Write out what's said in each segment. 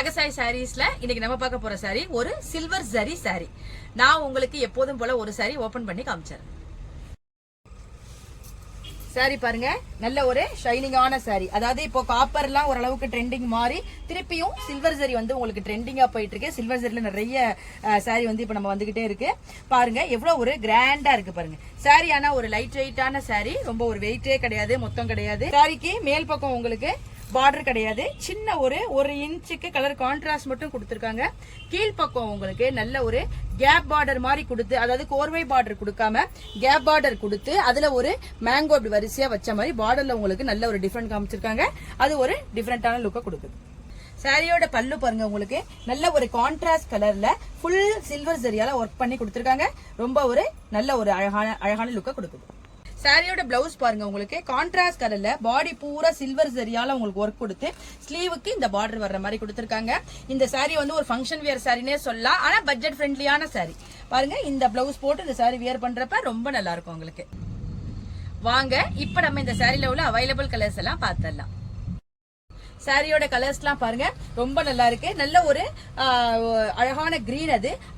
நாகசாய் சாரீஸ்ல இன்னைக்கு நம்ம பார்க்க போற சாரி ஒரு சில்வர் ஜரி சாரி. நான் உங்களுக்கு எப்போதும் போல ஒரு சாரி ஓபன் பண்ணி காமிச்சேன். சாரி பாருங்க, நல்ல ஒரு ஷைனிங்கான சாரி. அதாவது இப்போ காப்பர்லாம் ஓரளவுக்கு ட்ரெண்டிங் மாறி திருப்பியும் சில்வர் ஜரி வந்து உங்களுக்கு ட்ரெண்டிங்கா போயிட்டு இருக்கு. சில்வர் ஜரியில நிறைய சாரி வந்து இப்போ நம்ம வந்துகிட்டே இருக்கு. பாருங்க எவ்வளவு ஒரு கிராண்டா இருக்கு பாருங்க. சாரி ஆனா ஒரு லைட் வெயிட்டான சாரி, ரொம்ப ஒரு வெயிட்டே கிடையாது, மொத்தம் கிடையாது. சாரிக்கு மேல் பக்கம் உங்களுக்கு பார்டர் கிடையாது, சின்ன ஒரு இன்ச்சுக்கு கலர் கான்ட்ராஸ்ட் மட்டும் கொடுத்திருக்காங்க. கீழ்பக்கம் உங்களுக்கு நல்ல ஒரு கேப் பார்டர் மாதிரி கொடுத்து, அதாவது கோர்வை பார்டர் கொடுக்காம கேப் பார்டர் கொடுத்து அதுல ஒரு மேங்கோ அப்படி வரிசையா வச்ச மாதிரி பார்டர்ல உங்களுக்கு நல்ல ஒரு டிஃபரெண்ட் காமிச்சிருக்காங்க. அது ஒரு டிஃபரெண்டான லுக்கை கொடுக்குது. சாரியோட பல்லு பாருங்க, உங்களுக்கு நல்ல ஒரு கான்ட்ராஸ்ட் கலர்ல ஃபுல் சில்வர் ஜரியால ஒர்க் பண்ணி கொடுத்திருக்காங்க. ரொம்ப ஒரு நல்ல ஒரு அழகான லுக்கை கொடுக்குது. சாரியோட பிளவுஸ் பாருங்க, உங்களுக்கு கான்ட்ராஸ்ட் கலர்ல பாடி பூரா சில்வர் ஜரியால உங்களுக்கு ஒர்க் கொடுத்து ஸ்லீவுக்கு இந்த பார்டர் வர்ற மாதிரி கொடுத்திருக்காங்க. இந்த சாரி வந்து ஒரு ஃபங்க்ஷன் வியர் சாரினே சொல்லலாம், ஆனா பட்ஜெட் ஃப்ரெண்ட்லியான சாரி. பாருங்க இந்த பிளவுஸ் போட்டு இந்த சாரி வியர் பண்றப்ப ரொம்ப நல்லா இருக்கும் உங்களுக்கு. வாங்க இப்ப நம்ம இந்த சாரில உள்ள அவைலபிள் கலர்ஸ் எல்லாம் பார்த்துடலாம். சாரியோட கலர்ஸ்லாம் பாருங்க, ரொம்ப நல்லா இருக்கு. நல்ல ஒரு அழகான கிரீன்,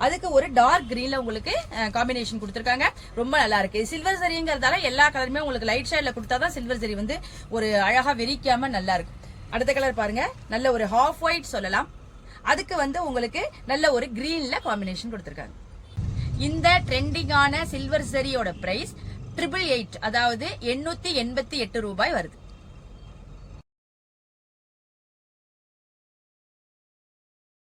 அதுக்கு ஒரு டார்க் கிரீன்ல உங்களுக்கு காம்பினேஷன் கொடுத்திருக்காங்க. ரொம்ப நல்லா இருக்கு. சில்வர் ஜரிங்கிறதால எல்லா கலருமே உங்களுக்கு லைட் ஷேட்ல கொடுத்தாதான் சில்வர் ஜரி வந்து ஒரு அழகா வெறிக்காம நல்லா இருக்கும். அடுத்த கலர் பாருங்க, நல்ல ஒரு ஹாஃப் ஒயிட் சொல்லலாம். அதுக்கு வந்து உங்களுக்கு நல்ல ஒரு கிரீன்ல காம்பினேஷன் கொடுத்திருக்காங்க. இந்த ட்ரெண்டிங்கான சில்வர் ஜரியோட பிரைஸ் 888, அதாவது 888 ரூபாய் வருது.